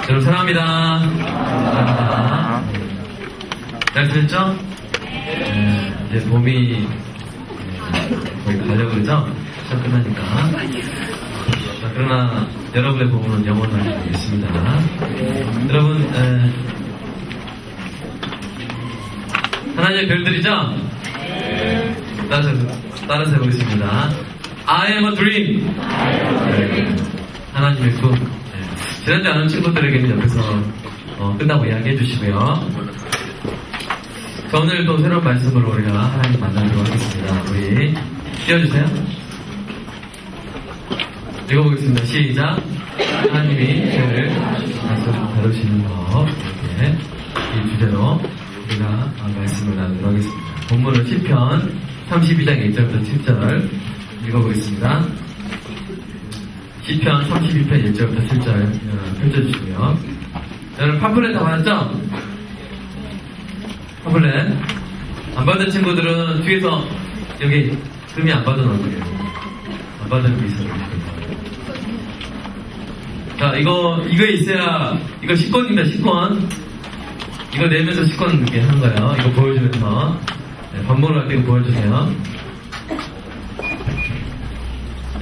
여러분 사랑합니다. 사랑합니다. 잘 지냈죠? 이제 봄이 거의 가려고 그러죠? 시험 끝나니까. 자, 그러나 여러분의 봄은 영원하지 않겠습니다. 여러분, 하나님의 별들이죠? 따라서 해보겠습니다. I am a dream. 하나님의 꿈. 지난주 아는 친구들에게는 옆에서 끝나고 이야기해 주시고요. 자, 오늘 또 새로운 말씀으로 우리가 하나님 만나도록 하겠습니다. 우리 띄워주세요. 읽어보겠습니다. 시작. 하나님이 죄를 다루시는 법, 이렇게 이 주제로 우리가 말씀을 나누도록 하겠습니다. 본문은 시편 32장 1절부터 7절 읽어보겠습니다. 시편 32편 1절부터 7절 펼쳐주시고요. 여러분 팜플렛 다 받았죠? 팜플렛 안 받은 친구들은 뒤에서 여기 금이 안 받은 얼굴이에요. 안 받은 게 있어요. 자, 이거 있어야, 이거 10권입니다, 10권. 이거 내면서 10권 이렇게 하는 거예요. 이거 보여주면서. 네, 밥 먹으러 갈 때 이거 보여주세요.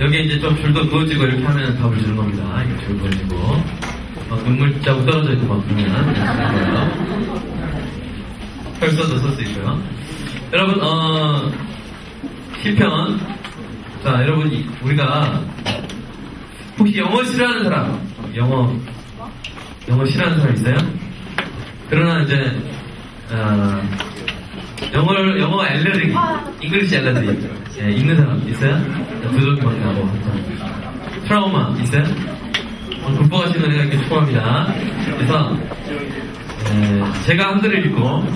여기 이제 좀 줄도 그어지고 이렇게 하면 밥을 주는 겁니다. 이렇게 줄 그어지고. 눈물 자국 떨어져 있고 막 그러면. 펼쳐도 쓸 수 있고요. 여러분, 시편. 자, 여러분, 우리가, 혹시 영어 싫어하는 사람? 영어 싫어하는 사람 있어요? 그러나 이제, 영어 엘러링, 잉글리시 엘러링, 예, 읽는 사람 있어요? 두들기만 하고, 트라우마 있어요? 극복하시는 은혜가 이렇게 축복합니다. 그래서, 제가 한글을 읽고,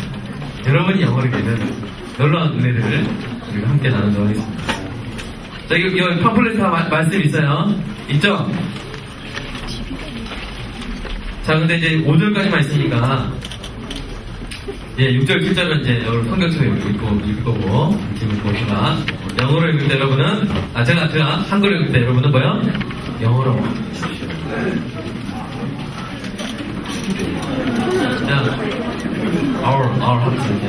여러분이 영어를 읽는 놀라운 은혜를 우리가 함께 나누도록 하겠습니다. 자, 여기 팜플렛 말씀 있어요? 있죠? 자, 근데 이제 5절까지만 있으니까, 예, 6절, 7절은 이제 여러분 성경책을 읽을 거고, 지금 보시가 영어로 읽을 때 여러분은, 제가 한글로 읽을 때 여러분은 뭐요? 영어로. 자, our 합치 이제.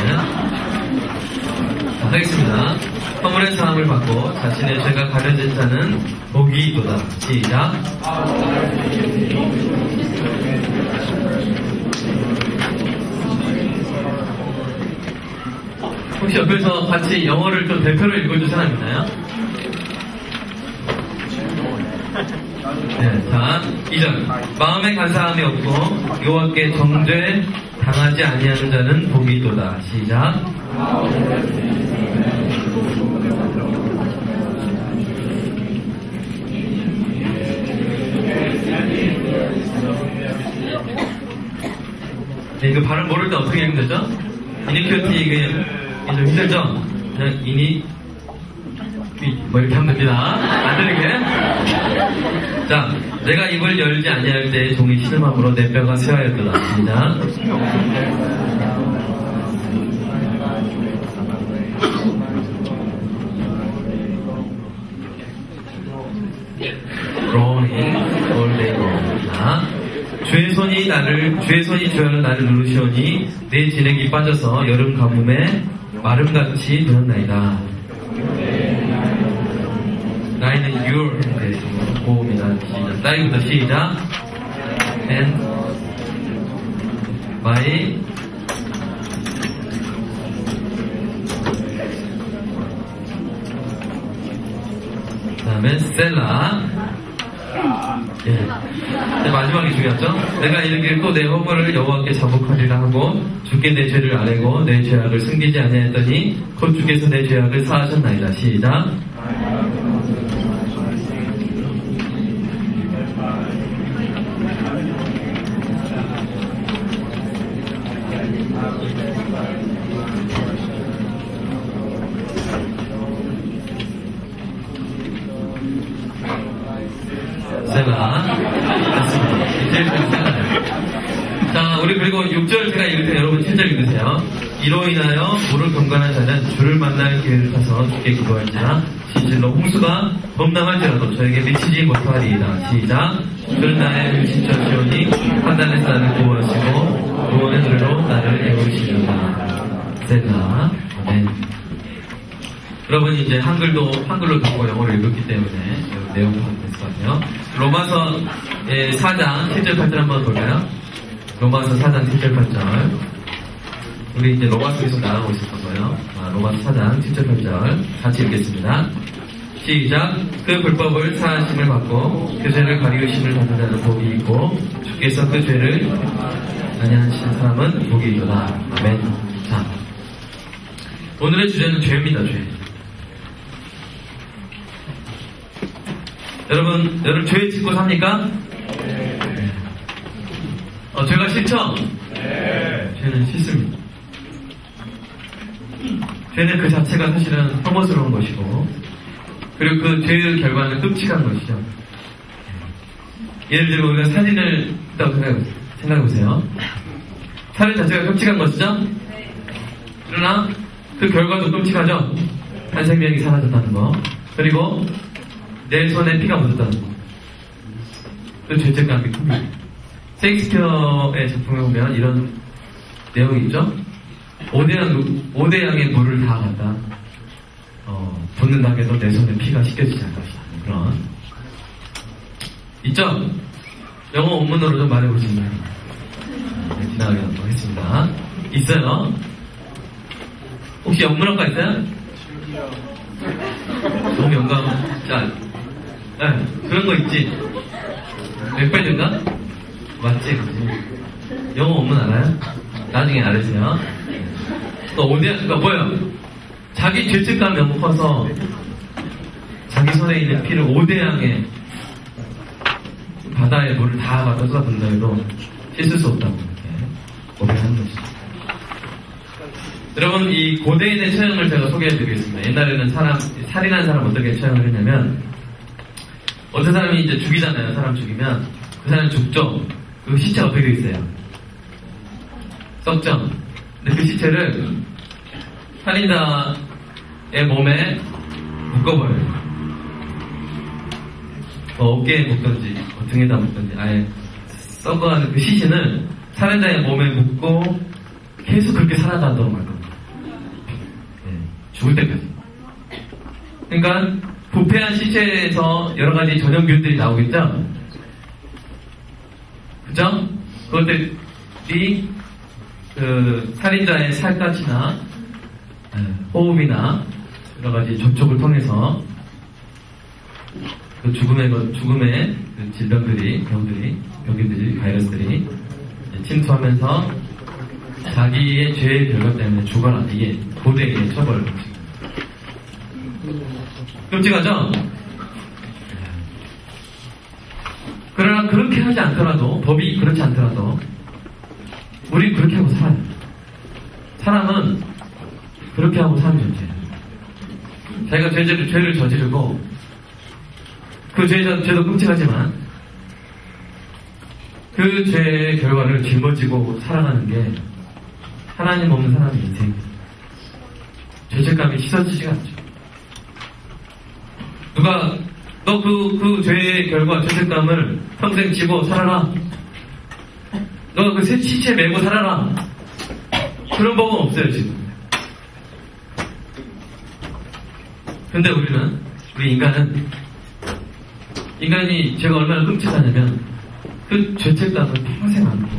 자, 하겠습니다. 허물의 사함을 받고 자신의 죄가 가려진 자는 복이 있도다. 시작. 혹시 옆에서 같이 영어를 좀 대표로 읽어줄 사람 있나요? 네, 자, 2절. 마음에 간사함이 없고 여호와께 정죄 당하지 아니하는 자는 복이 있도다. 시작. 네, 이거 발음 모를 때 어떻게 읽으면 되죠? 이니큐티 이게 좀 힘들죠? 그냥 뭐 이렇게 하면 됩니다. 안 들리게. 자, 내가 입을 열지 아니할 때 종이 신음함으로 내 뼈가 쇠하였도다. 시작. Groaning all day long. 자, 주의 손이 주하는 나를 누르시오니 내 진액이 빠져서 여름 가뭄에 마름같이 되었나이다. 나이는 your 핸드에 보호입니다. 시작. 나이부터 시작. And my 그 다음에 셀라. 예. 마지막이 중요하죠? 내가 이르기를 또 내 허물을 여호와께 자복하리라 하고 주께 내 죄를 아뢰고 내 죄악을 숨기지 아니하였더니 곧 주께서 내 죄악을 사하셨나이다. 시작. 자, 우리 그리고 6절 제가 읽을 때 여러분 7절 읽으세요. 이로 인하여 물을 경건한 자는 주를 만날 기회를 타서 주께 기도할지라 진실로 홍수가 범람할지라도 저에게 미치지 못하리이다. 시작. 주는 나의 신처시오니 사단에서 나를 구원하시고 구원의 노래로 나를 애우시리라. 셀라. 아멘. 여러분이 이제 한글로 듣고 영어를 읽었기 때문에 내용이 됐을 것 같아요. 로마서 4장 7절 8절 한번 볼까요? 로마서 4장 7절 8절. 우리 이제 로마서에서 나가고 있었던 거예요. 로마서 4장 7절 8절 같이 읽겠습니다. 시작. 그 불법을 사하심을 받고 그 죄를 가리우심을 받는 자는 복이 있고 주께서 그 죄를 아니하신 사람은 복이 있도다. 아멘. 자, 오늘의 주제는 죄입니다. 죄. 여러분 죄 짓고 삽니까? 네. 죄가 싫죠? 네. 죄는 싫습니다. 죄는 그 자체가 사실은 혐오스러운 것이고, 그리고 그 죄의 결과는 끔찍한 것이죠. 예를 들면 우리가 살인을 했다고 생각해보세요. 살인 자체가 끔찍한 것이죠? 그러나 그 결과도 끔찍하죠? 한 생명이 사라졌다는 거. 그리고 내 손에 피가 묻었다는 거. 그 죄책감이 큽니다. 셰익스피어의 작품에 보면 이런 내용이 있죠? 5대 양의 물을 다 갖다 붓는다 해도 내 손에 피가 씻겨지지 않을 것이다. 그런 있죠? 영어 원문으로 좀 말해보시면 지나가게 한번 하겠습니다. 있어요? 혹시 영문학과 있어요? 너무 영감. 자, 네, 그런 거 있지? 맥벨인가? 맞지? 그치? 영어 원문 알아요? 나중에 알으세요. 또 그러니까 뭐예요? 자기 죄책감이 너무 커서 자기 손에 있는 피를 5대양의 바다의 물을 다 받아 쏟아붓는다 해도 씻을 수 없다고 이렇게 고백하는 것이죠. 여러분, 이 고대인의 처형을 제가 소개해드리겠습니다. 옛날에는 살인한 사람 어떻게 처형을 했냐면, 어떤 사람이 이제 죽이잖아요. 사람 죽이면 그 사람이 죽죠. 그 시체가 어떻게 돼 있어요? 썩죠. 근데 그 시체를 살인자의 몸에 묶어버려요. 어깨에 묶든지 등에다 묶든지 아예 썩어가는 그 시신을 살인자의 몸에 묶고 계속 그렇게 살아가도록 말 겁니다. 네, 죽을 때까지. 그러니까 부패한 시체에서 여러 가지 전염균들이 나오겠죠? 그죠? 그것들이 그 살인자의 살갗이나 호흡이나 여러 가지 접촉을 통해서 그 죽음의 그 질병들이, 병균들이, 바이러스들이 침투하면서 자기의 죄의 결과 때문에 죽어라. 이게 고대의 처벌. 끔찍하죠? 그러나 그렇게 하지 않더라도, 법이 그렇지 않더라도 우리 그렇게 하고 살아요. 사람은 그렇게 하고 사는 존재예요. 자기가 죄를 저지르고 그 죄도 끔찍하지만 그 죄의 결과를 짊어지고 살아가는 게 하나님 없는 사람의 인생이에요. 죄책감이 씻어지지가 않죠. 누가 너 그 죄의 결과 죄책감을 평생 지고 살아라. 너 그 시체 메고 살아라. 그런 법은 없어요 지금. 근데 우리 인간이 죄가 얼마나 끔찍하냐면 그 죄책감을 평생 안고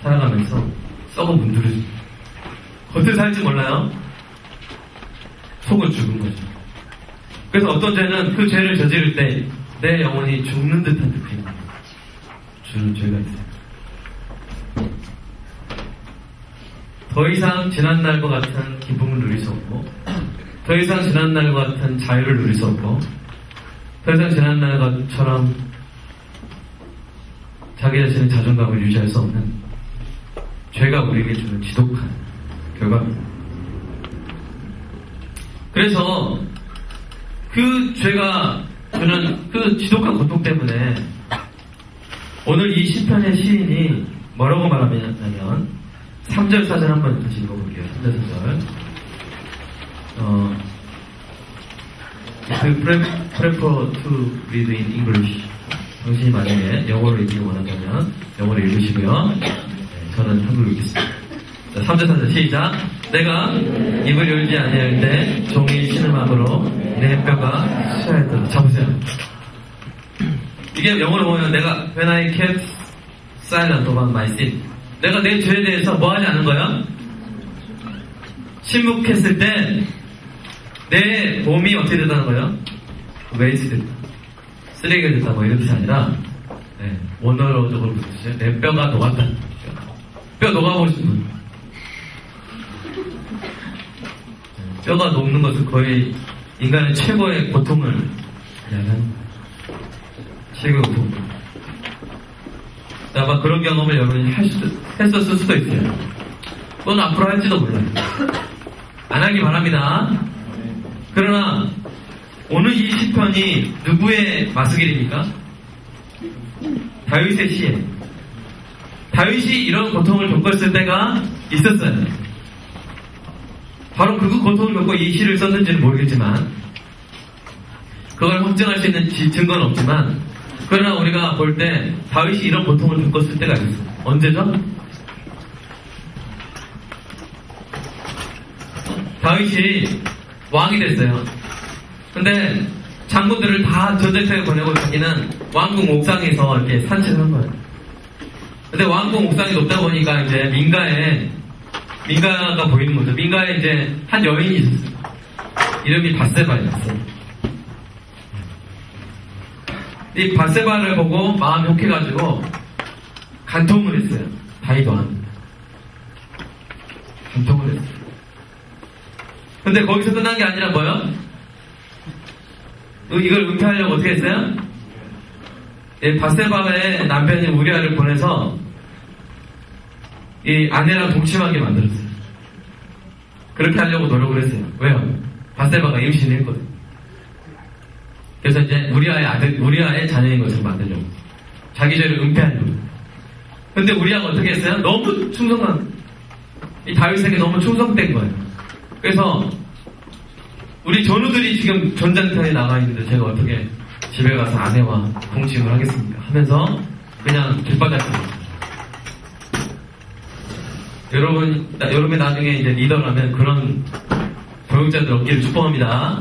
살아가면서 썩어 문드러져. 겉을 살지 몰라요. 속은 죽은 거죠. 그래서 어떤 죄는 그 죄를 저지를 때 내 영혼이 죽는 듯한 느낌이 주는 죄가 있어요. 더 이상 지난날과 같은 기쁨을 누릴 수 없고, 더 이상 지난날과 같은 자유를 누릴 수 없고, 더 이상 지난날처럼 자기 자신의 자존감을 유지할 수 없는 죄가 우리에게 주는 지독한 결과입니다. 그래서 그 죄가 주는 그 지독한 고통 때문에 오늘 이 시편의 시인이 뭐라고 말하냐면 3절 4절 한번 다시 읽어볼게요. 3절 4절 prefer to read in English. 당신이 만약에 영어로 읽기 원한다면 영어로 읽으시고요. 네, 저는 한글로 읽겠습니다. 자, 3절 4절 시작. 내가 입을 열지 아니할 때 종이 신음함으로 내 뼈가 쇠하였다. 잡으세요. 이게 영어로 보면 내가 when I kept silent about my sin, 내가 내 죄에 대해서 뭐 하지 않은 거야? 침묵했을 때 내 몸이 어떻게 됐다는 거예요? 웨이스트 됐다, 쓰레기가 됐다, 뭐 이런 뜻이 아니라, 네, 원어적으로 무슨 뜻이에요? 내 뼈가 녹았다. 뼈 녹아보신 분. 뼈가 녹는 것은 거의 인간의 최고의 고통을 야기하는 최고의 고통. 아마 그런 경험을 여러분이 했었을 수도 있어요. 또는 앞으로 할지도 몰라요. 안 하기 바랍니다. 그러나 오늘 이 시편이 누구의 마스길입니까? 다윗의 시에. 다윗이 이런 고통을 겪었을 때가 있었어요. 바로 그 고통을 겪고 이 시를 썼는지는 모르겠지만, 그걸 확증할 수 있는 증거는 없지만, 그러나 우리가 볼 때 다윗이 이런 고통을 겪었을 때가 있었어요. 언제죠? 다윗이 왕이 됐어요. 근데 장군들을 다 전쟁터에 보내고 자기는 왕궁 옥상에서 이렇게 산책을 한 거예요. 근데 왕궁 옥상이 높다 보니까 이제 민가가 보이는 거죠. 민가에 이제 한 여인이 있었어요. 이름이 밧세바였어요. 이 밧세바를 보고 마음이 혹해가지고 간통을 했어요. 다윗 왕. 간통을 했어요. 근데 거기서 끝난 게 아니라 뭐요? 이걸 은폐하려고 어떻게 했어요? 밧세바의 남편이 우리아를 보내서 이 아내랑 동침하게 만들었어요. 그렇게 하려고 노력을 했어요. 왜요? 밧세바가 임신을 했거든요. 그래서 이제 우리아의 자녀인 것을 만들려고, 자기 죄를 은폐하려고. 근데 우리아가 어떻게 했어요? 너무 이 다윗에게 너무 충성된 거예요. 그래서 우리 전우들이 지금 전장터에 나가 있는데 제가 어떻게 집에 가서 아내와 동침을 하겠습니까? 하면서 그냥 길바닥에. 여러분이 나중에 이제 리더라면 그런 교육자들 얻기를 축복합니다.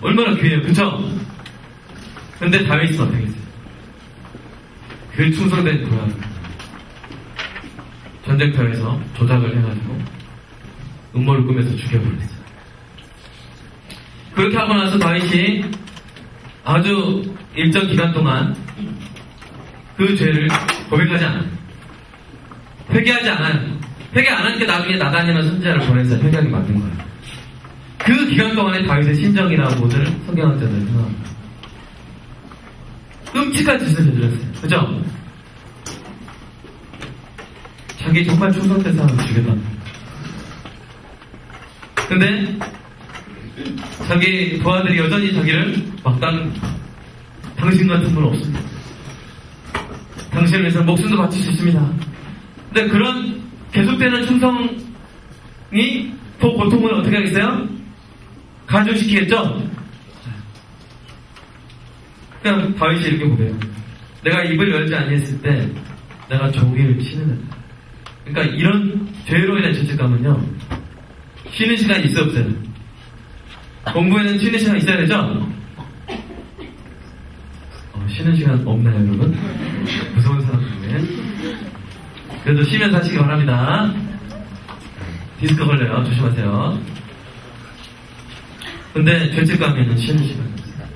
얼마나 귀해요, 그쵸? 근데 다윗은 어떻게 했어요? 그 충성된 고향 전쟁터에서 조작을 해가지고 음모를 꾸며서 죽여버렸어요. 그렇게 하고 나서 다윗이 아주 일정 기간 동안 그 죄를 고백하지 않아요. 회개하지 않아요. 회개 안 하니까 나중에 나단이나 선지자를 보내서 회개하게 만든 거예요. 그 기간 동안에 다윗의 심정이라고들 성경학자들은 생각합니다. 끔찍한 짓을 저질렀어요. 그죠? 자기 정말 충성된 사람을 죽였다. 근데 자기 부하들이 여전히 자기를 당신 같은 분 없습니다. 당신을 위해서 목숨도 바칠 수 있습니다. 근데 그런 계속되는 충성이 더 고통을 어떻게 하겠어요? 간주시키겠죠? 그냥 다윗이 이렇게 보래요. 내가 입을 열지 아니했을 때 내가 종이를 치는 애다. 그러니까 이런 죄로 인한 죄책감은요, 쉬는 시간이 있어 없어요? 공부에는 쉬는 시간 있어야 되죠? 쉬는 시간 없나요, 여러분? 무서운 사람 중에. 그래도 쉬면서 하시기 바랍니다. 디스크 걸려요. 조심하세요. 근데 죄책감에는 쉬는 시간이 없어요.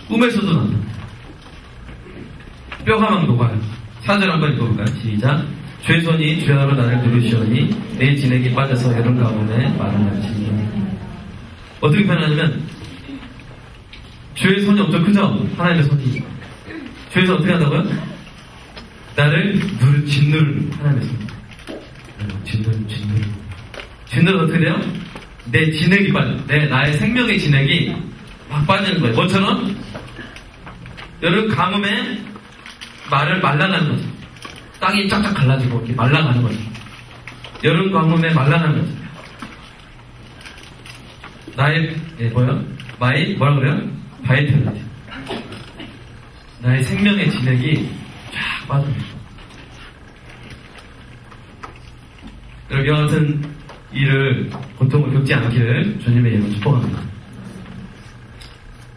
꿈에서도 난다. 뼈가 막 녹아요. 4절 한번 읽어볼까요? 시작. 주의 손이 죄하로 나를 누르시오니 내 진액이 빠져서 여름 가뭄에 마르나치니. 어떻게 표현하냐면, 주의 손이 엄청 크죠? 하나님의 손이. 주의 손 어떻게 한다고요? 나를 짓누르는 하나님의 손. 짓누르는 어떻게 돼요? 내 진액이 빠져. 나의 생명의 진액이 막 빠지는 거예요. 뭐처럼? 여름 가뭄에 말라가는 거죠. 땅이 쫙쫙 갈라지고 이렇게 말라가는 거죠. 여름 가뭄에 말라가는 거죠. 나의 뭐라 그래요? 바이탈리티. 나의 생명의 진액이 쫙 빠집니다. 여러분, 이와 같은 일을, 고통을 겪지 않기를 주님의 이름으로 축복합니다.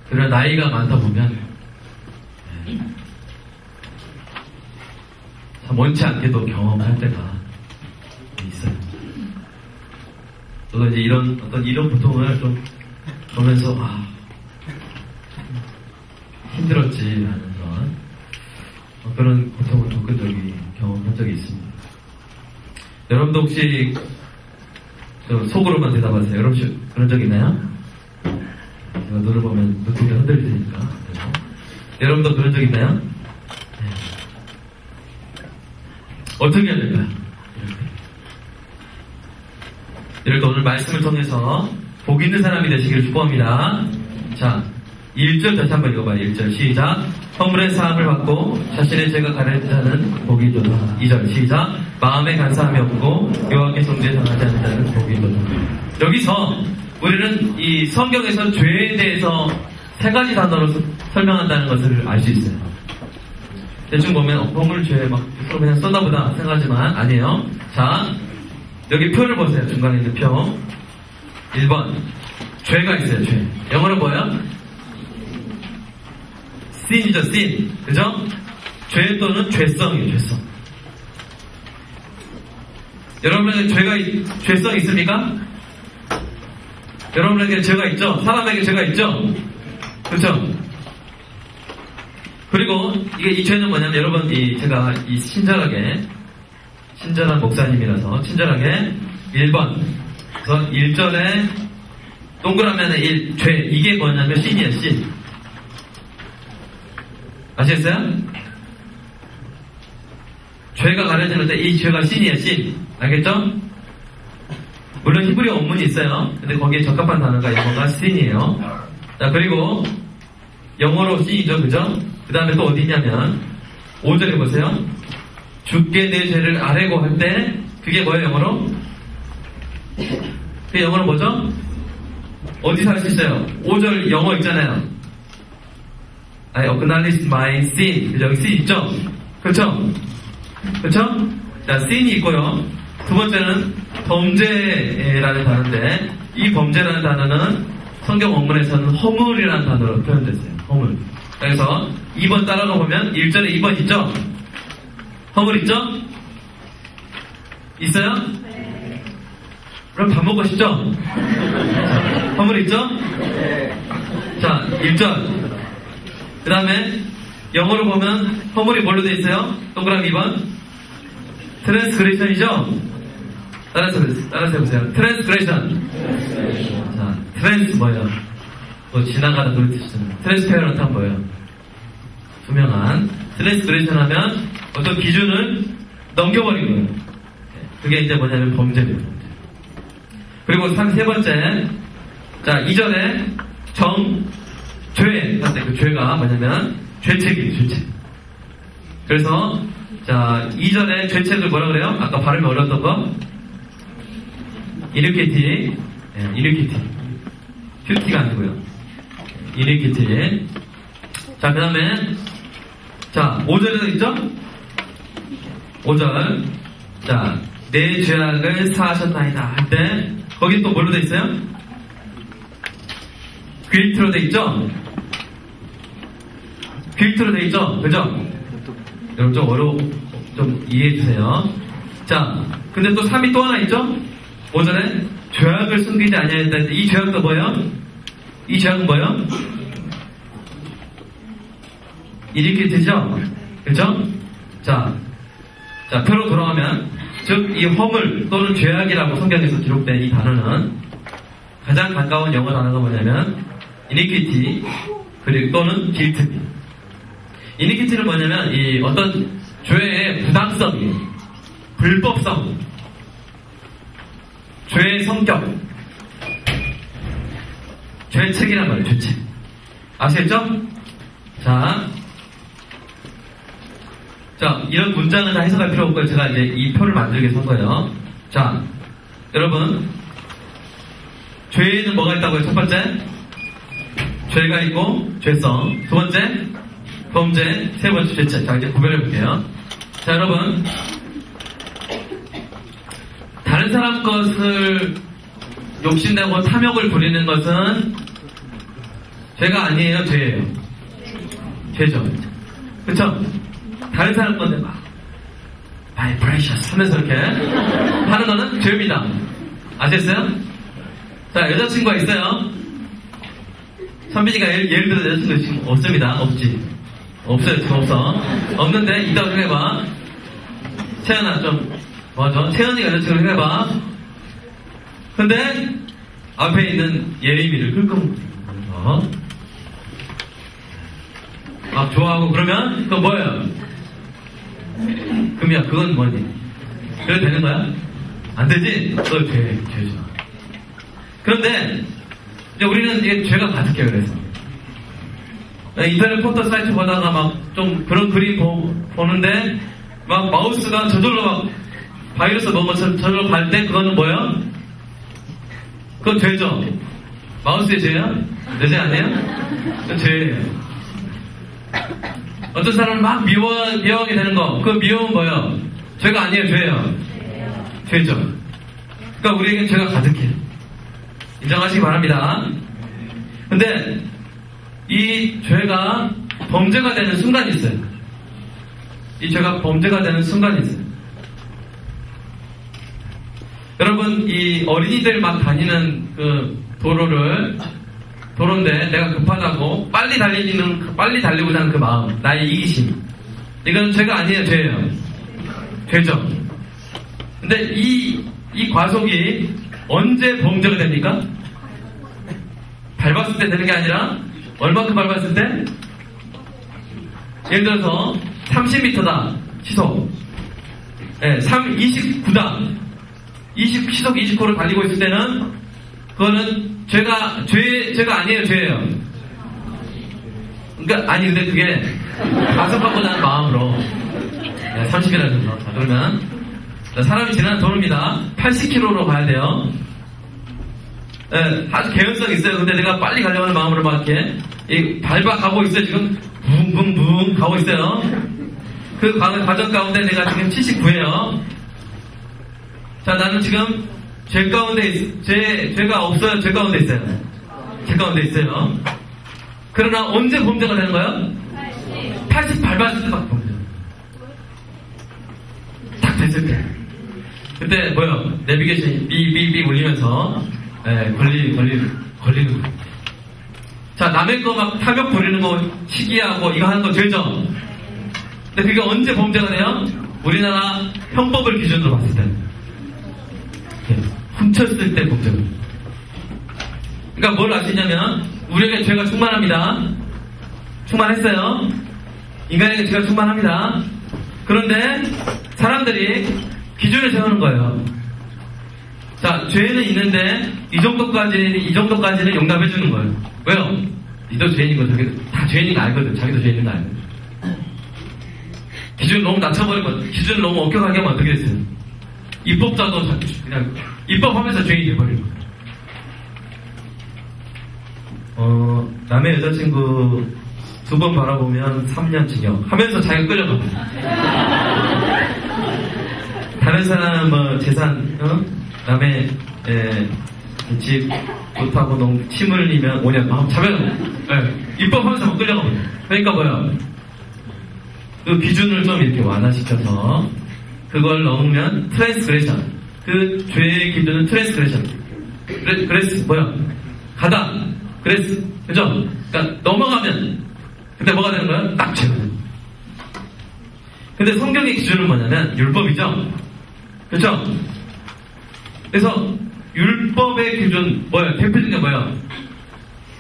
그러나 나이가 많다 보면 참 원치 않게도 경험할 때가 있어요. 저도 이제 이런 고통을 좀 보면서 힘들었지라는 그런 고통을 경험한 적이 있습니다. 여러분도 혹시 속으로만 대답하세요. 여러분 혹시 그런 적 있나요? 제가 눈을 보면 눈동자 흔들릴 테니까. 여러분도 그런 적 있나요? 네. 어떻게 해야 될까요? 이럴 때 오늘 말씀을 통해서 복 있는 사람이 되시기를 축복합니다. 자, 1절 다시 한번 읽어봐요. 1절 시작. 허물의 사함을 받고 자신의 죄가 가려진 자는 복이 있도다. 2절 시작. 마음에 간사함이 없고 여호와께 정죄 당하지 않는 자는 복이 있도다. 여기서 우리는 이 성경에서 죄에 대해서 세 가지 단어로 설명한다는 것을 알 수 있어요. 대충 보면 허물 죄 막 그냥 썼나보다 생각하지만 아니에요. 자, 여기 표를 보세요. 중간에 있는 표. 1번 죄가 있어요. 죄. 영어로 뭐예요? sin이죠, sin. 그죠? 죄 또는 죄성이에요, 죄성. 여러분에게 죄성이 있습니까? 여러분에게 죄가 있죠? 사람에게 죄가 있죠? 그렇죠? 그리고 이 죄는 뭐냐면 여러분 제가 친절한 목사님이라서 친절하게 1번 그래서 1절에 동그라미에 죄 이게 뭐냐면 sin이에요, sin. 아시겠어요? 죄가 가려지는데 이 죄가 sin이에요, sin. 알겠죠? 물론 히브리어 원문이 있어요. 근데 거기에 적합한 단어가 영어가 sin이에요. 자, 그리고 영어로 sin이죠, 그죠? 그 다음에 또 어디 있냐면 5절에 보세요. 주께 내 죄를 아뢰고 할 때 그게 뭐예요, 영어로? 그게 영어로 뭐죠? 어디서 할 수 있어요? 5절 영어 있잖아요. I acknowledge my sin. 여기 sin 있죠? 그렇죠? 그렇죠? 자, sin이 있고요. 두 번째는 범죄라는 단어인데 이 범죄라는 단어는 성경 원문에서는 허물이라는 단어로 표현됐어요. 허물. 그래서 2번 따라가 보면 1절에 2번 있죠? 허물 있죠? 있어요? 네. 그럼 밥 먹고 싶죠? 허물 있죠? 네. 자, 1절. 그 다음에 영어로 보면 허물이 뭘로 되어 있어요? 동그라미 2번. 트랜스그레이션이죠? 따라서 해보세요. 트랜스그레이션. 자, 트랜스 뭐예요? 뭐 지나가다 그런 뜻이잖아요. 트랜스페어런트 하면 뭐예요? 투명한. 트랜스그레이션 하면 어떤 기준을 넘겨버린 거예요. 그게 이제 뭐냐면 범죄예요. 그리고 세 번째. 자, 2절에 죄. 그 죄가 뭐냐면 죄책이에요, 죄책. 그래서 자, 2절에 죄책을 뭐라 그래요? 아까 발음이 어려웠던 거? 이니퀴티. 이니퀴티. 큐티가 아니고요. 이니퀴티. 자, 그 다음에 자, 5절에도 있죠? 5절. 자, 내 죄악을 사하셨나이다 할 때 거기 또 뭘로 돼 있어요? 퀼트로 돼 있죠? 퀼트로 돼 있죠? 그죠? 여러분 좀 이해해주세요. 자, 근데 또 3이 또 하나 있죠? 5절에 죄악을 숨기지 아니하였다 했는데 이 죄악도 뭐예요? 이 죄악은 뭐예요? 이니퀴티죠? 그죠? 자, 표로 돌아가면 즉 이 허물 또는 죄악이라고 성경에서 기록된 이 단어는 가장 가까운 영어 단어가 뭐냐면 이니퀴티 그리고 또는 guilt. 이니퀴티는 뭐냐면 이 어떤 죄의 부당성이에요. 불법성, 죄의 성격, 죄책이란 말이에요. 죄책. 아시겠죠? 자, 이런 문장은 다 해석할 필요 없고요. 제가 이제 이 표를 만들기 위해서 한 거예요. 자, 여러분, 죄에는 뭐가 있다고요? 첫 번째, 죄가 있고 죄성. 두 번째, 범죄, 세 번째 죄책. 자, 이제 구별해볼게요. 자, 여러분. 다른 사람 것을 욕심내고 탐욕을 부리는 것은 죄가 아니에요, 죄예요? 죄죠. 그쵸? 다른 사람 건데 막 My precious 하면서 이렇게 하는 거는 죄입니다. 아셨어요? 자, 여자친구가 있어요. 선빈이가 예를 들어 여자친구 지금 없습니다. 없지. 없어요. 지금 없어. 없는데 이따가 좀 해봐. 채연아 좀 맞아. 채연이가 여자친구 좀 해봐. 근데 앞에 있는 예림이를 끌끔 막 좋아하고 그러면 그건 뭐예요? 그럼야 그건 뭐니? 그래도 되는 거야? 안 되지? 그거 죄죠. 그런데 이제 우리는 이게 죄가 가득해요. 그래서 인터넷 포토 사이트 보다가 막 좀 그런 그림 보는데 막 마우스가 저절로 막 바이러스 먹어서 저절로 갈 때 그거는 뭐예요? 그건 죄죠. 마우스의 죄야? 내 죄 아니에요? 그건 죄예요. 어떤 사람은 막 미워하게 되는 거, 그 미워는 뭐예요? 죄가 아니에요, 죄예요? 죄죠. 그러니까 우리에겐 죄가 가득해. 인정하시기 바랍니다. 근데 이 죄가 범죄가 되는 순간이 있어요. 이 죄가 범죄가 되는 순간이 있어요. 여러분, 이 어린이들 막 다니는 그 도로인데 내가 급하다고 빨리 달리고자 하는 그 마음, 나의 이기심. 이건 죄가 아니에요, 죄예요. 죄죠. 근데 이 과속이 언제 범죄가 됩니까? 밟았을 때 되는 게 아니라 얼마큼 밟았을 때? 예를 들어서 30m다 시속 29다 시속 29를 달리고 있을 때는 그거는 죄가 아니에요, 죄예요. 그러니까 아니 근데 그게 가속하고자 하는 마음으로 30이라는 거. 자, 그러면 사람이 지나는 도로입니다. 80km로 가야 돼요. 아주 개연성 있어요. 근데 내가 빨리 가려고 하는 마음으로 막 이렇게 밟아가고 있어요. 지금 붕붕붕 가고 있어요. 그 과정 가운데 내가 지금 79예요. 자, 나는 지금 죄가 없어요? 죄 가운데 있어요? 죄 가운데 있어요. 그러나 언제 범죄가 되는 거예요? 80 밟았을 때 막 범죄. 딱 됐을 때. 그때 뭐요? 내비게이션이 삐삐삐 울리면서 걸리는 거예요. 자, 남의 거 막 탐욕 부리는 거 시기하고 이거 하는 거 죄죠? 근데 그게 언제 범죄가 돼요? 우리나라 형법을 기준으로 봤을 때. 훔쳤을 때 범죄가. 그러니까 뭘 아시냐면 우리에게 죄가 충만합니다. 충만했어요. 인간에게 죄가 충만합니다. 그런데 사람들이 기준을 세우는 거예요. 자, 죄는 있는데 이 정도까지는 용납해 주는 거예요. 왜요? 니도 죄인인 거 자기도 다 죄인인 거 알거든. 자기도 죄인인 거 알거든. 기준을 너무 낮춰버리면 기준을 너무 엄격하게 하면 어떻게 됐어요? 입법자도 그냥 입법하면서 죄인이 돼버리는 거예요. 남의 여자친구 2번 바라보면 3년 징역 하면서 자기가 끌려갑니다. 다른 사람 뭐 재산 남의 집 못하고 너무 침 흘리면 5년 자면 입법하면서 막 끌려갑니다. 그러니까 뭐야, 그 기준을 좀 이렇게 완화시켜서 그걸 넘으면 트랜스그레션, 그 죄의 기준은 트랜스그레션. 그레스 뭐야? 가다. 그레스, 그죠? 그러니까 넘어가면 그때 뭐가 되는 거야? 딱 죄가 되는 거야. 근데 성경의 기준은 뭐냐면 율법이죠. 그렇죠? 그래서 율법의 기준 뭐야? 대표적인 게 뭐야?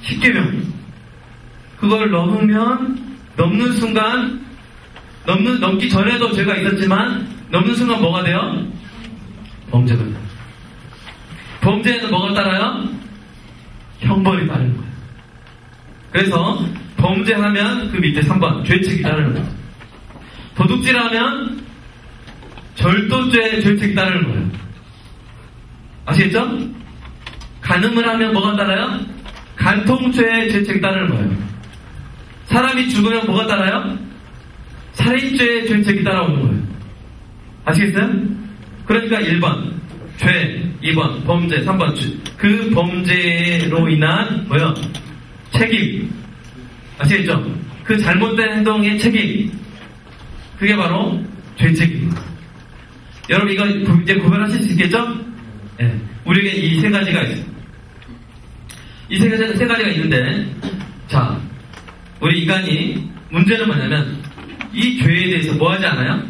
10계명. 그걸 넘는 순간 넘기 전에도 죄가 있었지만 넘는 순간 뭐가 돼요? 범죄가 돼요. 범죄에는 뭐가 따라요? 형벌이 따르는 거예요. 그래서 범죄하면 그 밑에 3번 죄책이 따르는 거예요. 도둑질하면 절도죄 죄책이 따르는 거예요. 아시겠죠? 간음을 하면 뭐가 따라요? 간통죄 죄책이 따르는 거예요. 사람이 죽으면 뭐가 따라요? 살인죄의 죄책이 따라오는 거예요. 아시겠어요? 그러니까 1번 죄, 2번 범죄, 3번 그 범죄로 인한 뭐요? 책임. 아시겠죠? 그 잘못된 행동의 책임. 그게 바로 죄책입니다. 여러분 이거 이제 구별하실 수 있겠죠? 네. 우리에게 이 세 가지가 있어요. 이 세 가지가 있는데, 자, 우리 인간이 문제는 뭐냐면 이 죄에 대해서 뭐 하지 않아요?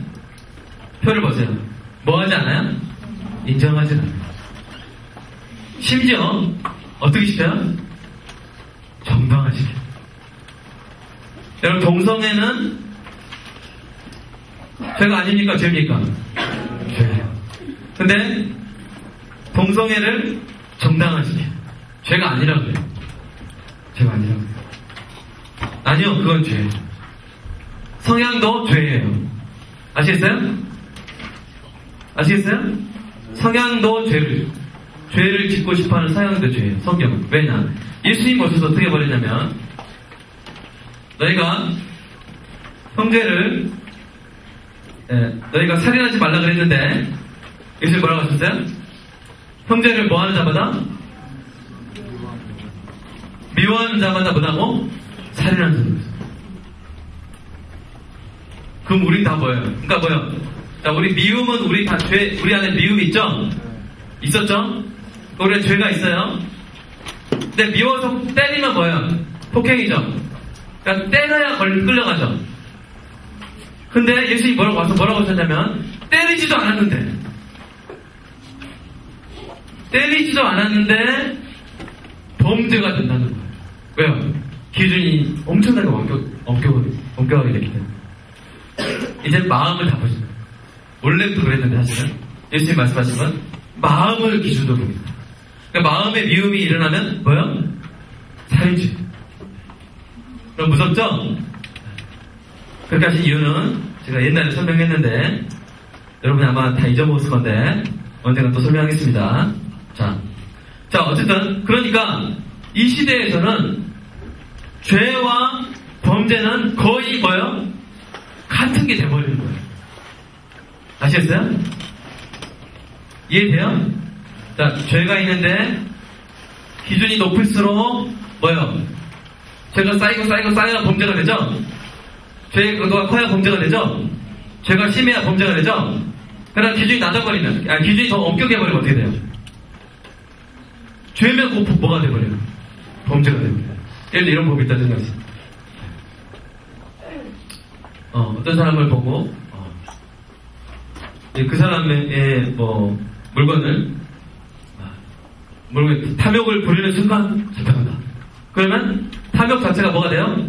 표를 보세요. 뭐 하지 않아요? 인정하지 않아요. 심지어 어떻게 시켜요? 정당화시켜요. 여러분 동성애는 죄가 아닙니까? 죄입니까? 죄예요. 근데 동성애를 정당화시켜요. 죄가 아니라고 해요. 죄가 아니라고 해요. 아니요, 그건 죄예요. 성향도 죄예요. 아시겠어요? 아시겠어요? 성향도 죄를 짓고 싶어하는 성향도 죄예요. 성경은. 왜냐? 예수님 오셔서 어떻게 버리냐면 너희가 형제를 너희가 살인하지 말라 그랬는데 예수님 뭐라고 하셨어요? 형제를 뭐하는 자마다? 미워하는 자마다 뭐라고? 살인하는 자마다. 그럼 우린 다 뭐예요? 그러니까 뭐예요? 자, 우리 미움은 우리 다 우리 안에 미움이 있죠? 있었죠? 우리가 죄가 있어요. 근데 미워서 때리면 뭐예요? 폭행이죠? 그러니까 때려야 끌려가죠. 근데 예수님이 뭐라고 하셨냐면 때리지도 않았는데 범죄가 된다는 거예요. 왜요? 기준이 엄청나게 엄격하게 됐기 때문에. 이제 마음을 다 보시죠. 원래부터 그랬는데 사실은 예수님 말씀하신 건 마음을 기준으로 봅니다. 그러니까 마음의 미움이 일어나면 뭐요? 살인죄. 그럼 무섭죠? 그렇게 하신 이유는 제가 옛날에 설명했는데 여러분이 아마 다 잊어먹었을 건데 언젠가 또 설명하겠습니다. 자 어쨌든 그러니까 이 시대에서는 죄와 범죄는 거의 뭐요? 같은 게 돼버리는 거예요. 아시겠어요? 이해돼요? 자, 죄가 있는데 기준이 높을수록 뭐요? 죄가 쌓여야 범죄가 되죠? 죄가 커야 범죄가 되죠? 죄가 심해야 범죄가 되죠? 그러나 기준이 낮아버리면, 기준이 더 엄격해버리면 어떻게 돼요? 죄면 곧 뭐가 돼버려요? 범죄가 돼버려요. 예를 들어 이런 법이 있다는 생각이 어떤 사람을 보고 그 사람의 물건을 탐욕을 부리는 순간 잡혀간다. 그러면 탐욕 자체가 뭐가 돼요?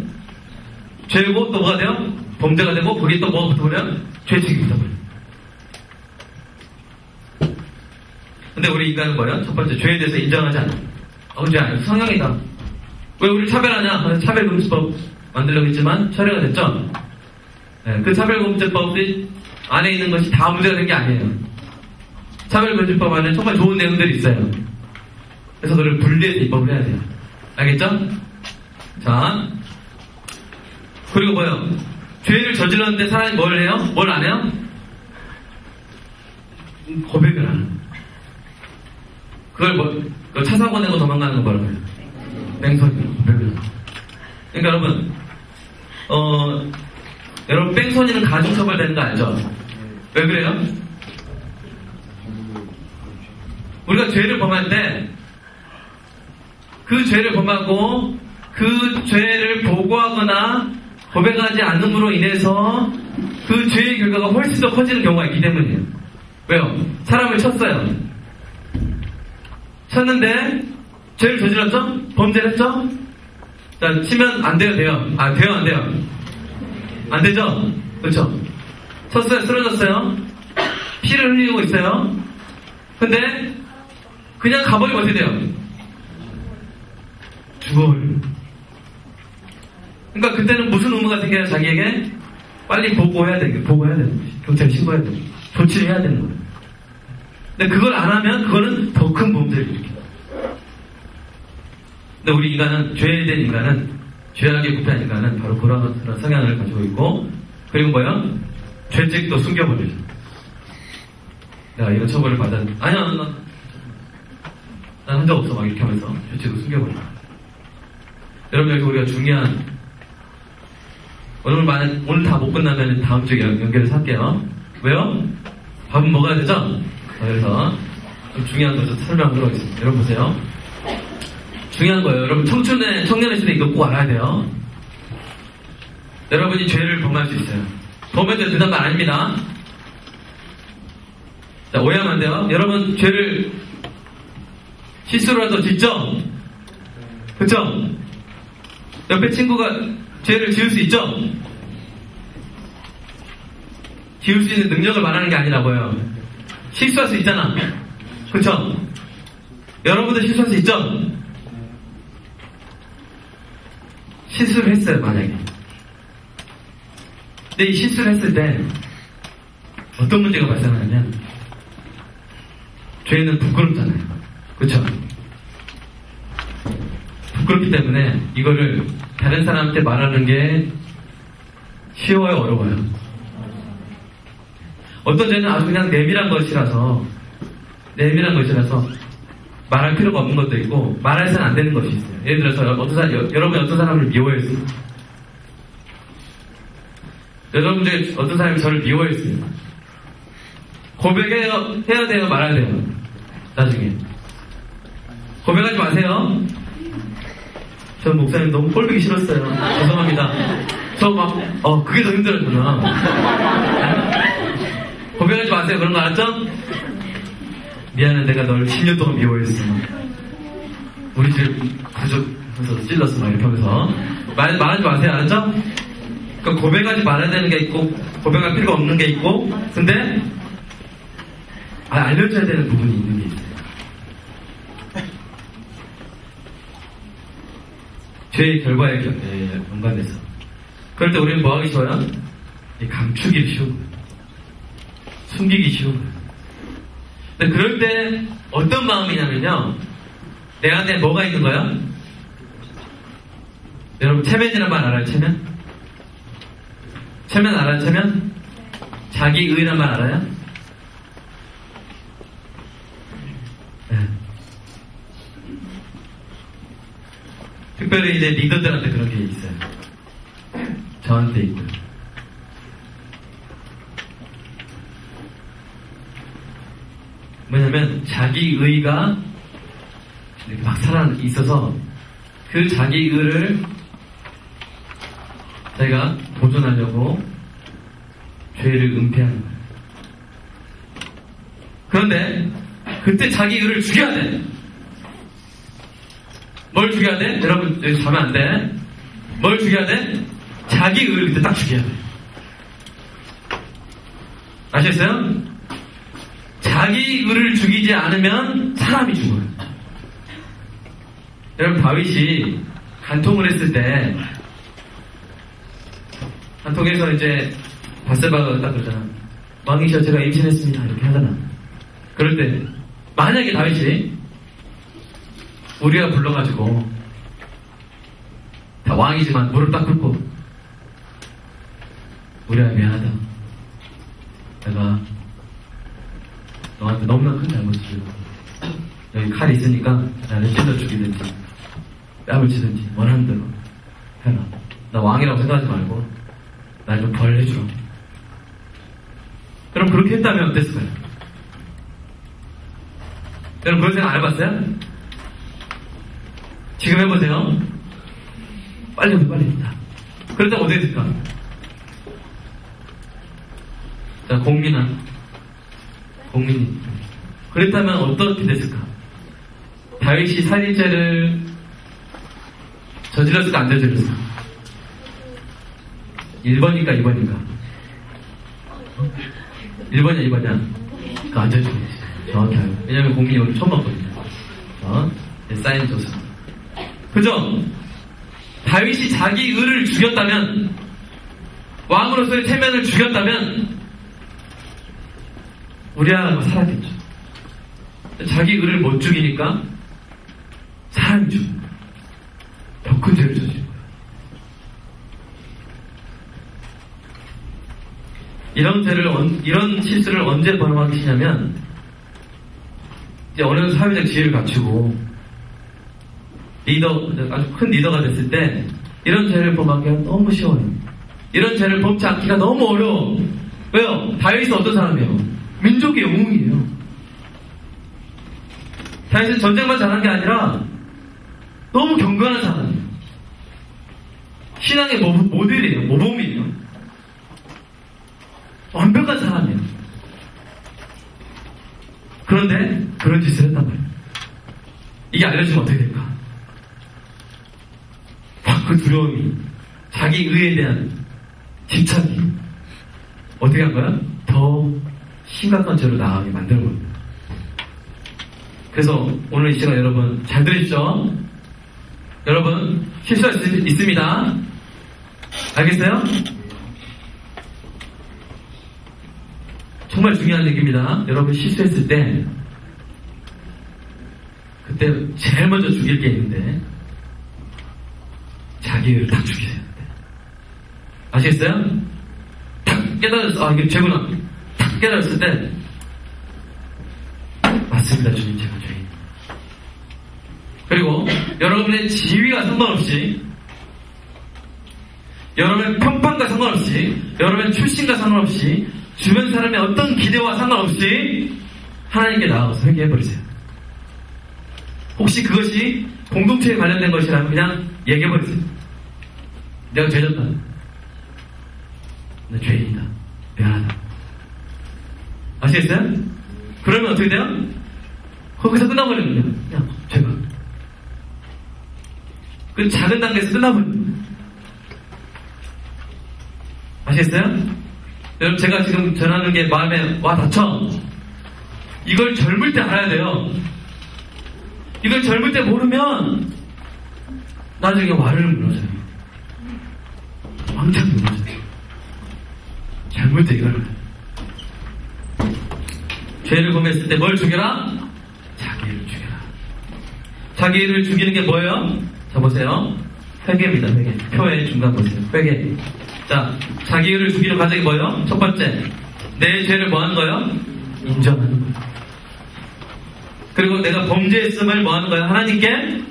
죄고 또 뭐가 돼요? 범죄가 되고 거기에 또 뭐가 붙어버려요? 죄책이 붙어버려요. 근데 우리 인간은 뭐예요? 첫 번째 죄에 대해서 인정하지 않아. 죄 아니야. 성향이다. 왜 우리 차별하냐? 차별금지법 만들려고 했지만 철회가 됐죠? 네, 그 차별금지법이 안에 있는 것이 다 문제가 된 게 아니에요. 차별금지법 안에 정말 좋은 내용들이 있어요. 그래서 그걸 분리해서 입법을 해야 돼요. 알겠죠? 자, 그리고 뭐예요? 죄를 저질렀는데 사람이 뭘 해요? 뭘 안 해요? 고백을 안 해요. 그걸 차 사고 내고 도망가는 거 뭐라고 해요? 뺑소니, 고백을. 그러니까 여러분 뺑소니는 가중처벌되는 거 알죠? 왜 그래요? 우리가 죄를 범할 때 그 죄를 범하고 그 죄를 보고하거나 고백하지 않음으로 인해서 그 죄의 결과가 훨씬 더 커지는 경우가 있기 때문이에요. 왜요? 사람을 쳤어요. 쳤는데 죄를 저질렀죠? 범죄를 했죠? 자, 치면 안 돼요? 돼요? 돼요? 안 돼요? 안 되죠? 그렇죠? 쳤어요? 쓰러졌어요? 피를 흘리고 있어요? 근데 그냥 가버리면 어떻게 돼요? 죽어버려요. 그러니까 그때는 무슨 의무가 생겨요? 자기에게 빨리 보고해야 되는 거예요. 경찰에 신고해야 되는 거예요. 조치를 해야 되는 거예요. 근데 그걸 안 하면 그거는 더 큰 범죄를 일으켜요. 근데 우리 인간은, 죄에 대한 인간은 죄악의 부패하니까는 바로 그런 성향을 가지고 있고, 그리고 뭐야? 죄책도 숨겨버리죠. 내가 이거 처벌을 아니야, 난 한 적 없어. 막 이렇게 하면서 죄책도 숨겨버리죠. 여러분, 여기서 우리가 중요한, 오늘 다 못 끝나면 다음 주에 연결해서 할게요. 왜요? 밥은 먹어야 되죠? 그래서 좀 중요한 것을 설명하도록 하겠습니다. 여러분 보세요. 중요한 거예요. 여러분 청년의 시대 이거 꼭 알아야 돼요. 여러분이 죄를 범할 수 있어요. 범해도 된단 말 아닙니다. 자, 오해하면 안 돼요. 여러분 죄를 실수로라도 짓죠? 그쵸? 옆에 친구가 죄를 지을 수 있죠? 지을 수 있는 능력을 말하는 게 아니라고요. 실수할 수 있잖아. 그쵸? 여러분도 실수할 수 있죠? 실수를 했어요, 만약에. 근데 이 실수를 했을 때 어떤 문제가 발생하냐면 죄는 부끄럽잖아요. 그쵸? 부끄럽기 때문에 이거를 다른 사람한테 말하는 게 쉬워요, 어려워요? 어떤 죄는 아주 그냥 내밀한 것이라서 말할 필요가 없는 것도 있고 말해서는 안 되는 것이 있어요. 예를 들어서 여러분이 어떤 사람을 미워했어요. 여러분 중에 어떤 사람이 저를 미워했어요. 고백해야 돼요, 말아야 돼요? 나중에 고백하지 마세요. 전 목사님 너무 꼴보기 싫었어요. 죄송합니다. 그게 더 힘들었구나. 고백하지 마세요. 그런 거 알았죠? 미안해, 내가 널 10년 동안 미워했어. 우리 집 가족에서 찔렀어. 막 이렇게 하면서. 말하지 마세요. 알았죠? 그러니까 고백하지 말아야 되는 게 있고, 고백할 필요가 없는 게 있고, 근데, 알려줘야 되는 부분이 있는 게 있어요. 죄의 결과에 연관돼서. 그럴 때 우리는 뭐 하기 쉬워요? 감추기 쉬운 거예요. 숨기기 쉬운 거예요. 근데 그럴 때 어떤 마음이냐면요. 내한테 뭐가 있는 거야? 여러분 체면이란 말 알아요? 체면? 체면 알아요? 체면? 자기의란 말 알아요? 네. 특별히 이제 리더들한테 그런 게 있어요. 저한테 있고요. 뭐냐면 자기의가 이렇게 막 있어서 그 자기의를 자기가 보존하려고 죄를 은폐하는 거예요. 그런데 그때 자기의를 죽여야 돼. 뭘 죽여야 돼? 여러분 여기 자면 안 돼. 뭘 죽여야 돼? 자기의를 그때 딱 죽여야 돼. 아시겠어요? 자기의를 죽이지 않으면 사람이 죽어요. 여러분 다윗이 간통을 했을 때 간통에서 이제 바세바가 딱 그러잖아. 왕이시여 제가 임신했습니다. 이렇게 하잖아. 그럴 때 만약에 다윗이 우리가 불러가지고 다 왕이지만 무릎 딱 꿇고 우리야 미안하다. 내가 너한테 너무나 큰 잘못을 주고 여기 칼이 있으니까 나를 찔러 죽이든지 뺨을 치든지 원하는 대로 해라. 나 왕이라고 생각하지 말고 날 좀 벌해주라. 그럼 그렇게 했다면 어땠을까요? 여러분 그런 생각 안 해봤어요? 지금 해보세요. 빨리. 그랬다면 어떻게 됐을까? 자, 공민이. 그랬다면 어떻게 됐을까? 다윗이 살인죄를 저질렀을까, 안 저질렀을까? 1번일까, 2번일까? 1번이야, 2번이야? 그거 안 저질렀지. 정확히 알고. 왜냐면 공민이 오늘 처음 봤거든요. 사인 줬어. 그죠? 다윗이 자기 의를 죽였다면, 왕으로서의 체면을 죽였다면, 우리아가 살았겠죠. 자기 의를 못 죽이니까 사람이 죽는 거예요. 더 큰 죄를 저지른 거예요. 이런 실수를 언제 범하기 시냐면, 이제 어느 정도 사회적 지위를 갖추고, 아주 큰 리더가 됐을 때, 이런 죄를 범하기가 너무 쉬워요. 이런 죄를 범지 않기가 너무 어려워. 왜요? 다윗은 어떤 사람이에요? 민족의 영웅이에요. 다윗은 전쟁만 잘한 게 아니라, 너무 경건한 사람이에요. 신앙의 모델이에요. 모범이에요. 완벽한 사람이에요. 그런데 그런 짓을 했단 말이에요. 이게 알려지면 어떻게 될까? 그 두려움이, 자기 의에 대한 집착이 어떻게 한 거야? 더 심각한 죄로 나가게 만드는 겁니다. 그래서 오늘 이 시간 여러분 잘 들으십시오. 여러분 실수할 수 있습니다. 알겠어요? 정말 중요한 얘기입니다. 여러분 실수했을 때 그때 제일 먼저 죽일 게 있는데 자기를 딱 죽이세요. 아시겠어요? 탁 깨달았어. 이게 죄구나. 탁 깨달았을 때 맞습니다. 주님, 제가 죄인. 그리고 여러분의 지위와 상관없이, 여러분의 평판과 상관없이, 여러분의 출신과 상관없이, 주변 사람의 어떤 기대와 상관없이 하나님께 나아가서 회개해버리세요. 혹시 그것이 공동체에 관련된 것이라면 그냥 얘기해버리세요. 내가 죄졌다. 나 죄인이다. 미안하다. 아시겠어요? 그러면 어떻게 돼요? 거기서 끝나버립니다. 그냥 죄가. 그 작은 단계에서 끝나버립니다. 아시겠어요? 여러분 제가 지금 전하는 게 마음에 와 닿죠? 이걸 젊을 때 알아야 돼요. 이걸 젊을 때 모르면 나중에 와르르 무너져요. 왕창 무너져요. 젊을 때 이걸 죄를 범했을 때 뭘 죽여라? 자기를 죽여라. 자기를 죽이는 게 뭐예요? 자 보세요. 회개입니다. 회개. 표의 중간 보세요. 회개. 자, 자기를 죽이는 과정이 뭐예요? 첫 번째, 내 죄를 뭐 하는 거예요? 인정하는 거예요. 그리고 내가 범죄했음을 뭐 하는 거예요? 하나님께